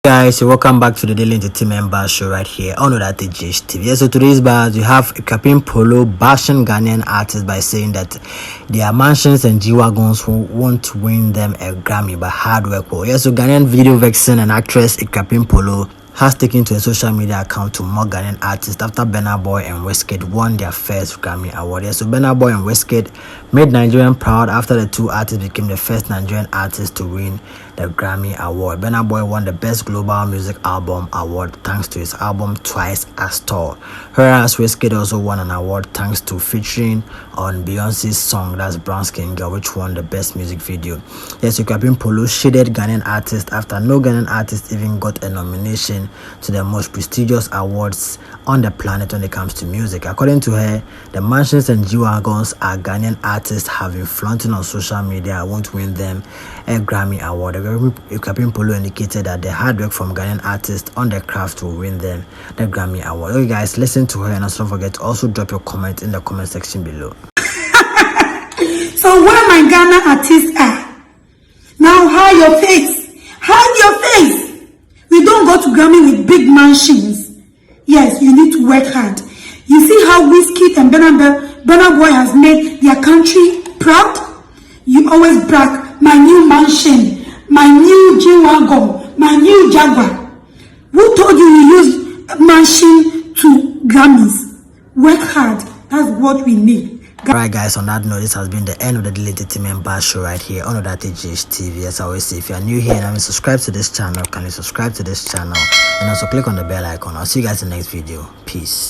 Guys, so welcome back to the Daily Entertainment Bar Show right here on Odate TV. Yeah, so today's bars we have Captain Polo bashing Ghanaian artists by saying that their mansions and G-Wagons won't win them a Grammy but hard work. Yeah, so Ghanaian video vixen and actress Captain Polo has taken to a social media account to mock Ghanaian artists after Burna Boy and Wizkid won their first Grammy award. Yeah, so Burna Boy and Wizkid made Nigerian proud after the two artists became the first Nigerian artists to win the Grammy award. Burna Boy won the Best Global Music Album award thanks to his album Twice as Tall, whereas Wizkid also won an award thanks to featuring on Beyonce's song that's Brown Skin Girl, which won the Best Music Video. Yes, so Captain Polo shaded Ghanaian artists after no Ghanaian artist even got a nomination to the most prestigious awards on the planet when it comes to music. According to her, the mansions and G-Wagons are Ghanaian artists have been flaunting on social media won't win them a Grammy award. Captain Polo indicated that the hard work from Ghanaian artists on the craft will win them the Grammy award. Okay guys, listen to her and also don't forget to also drop your comment in the comment section below. So where my Ghana artists are now, hide your face, hide your face. We don't go to Grammy with big mansions. Yes, you need to work hard. You see how Wizkid and Burna Boy has made their country proud? You always brag, my new mansion, my new G-Wagon, my new Jaguar. Who told you we use mansion to Grammys? Work hard. That's what we need. Alright guys, on that note, this has been the end of the Daily Entertainment Bar Show right here on Odate TV. As I always say, if you are new here and haven't subscribed to this channel, can you subscribe to this channel and also click on the bell icon. I'll see you guys in the next video. Peace.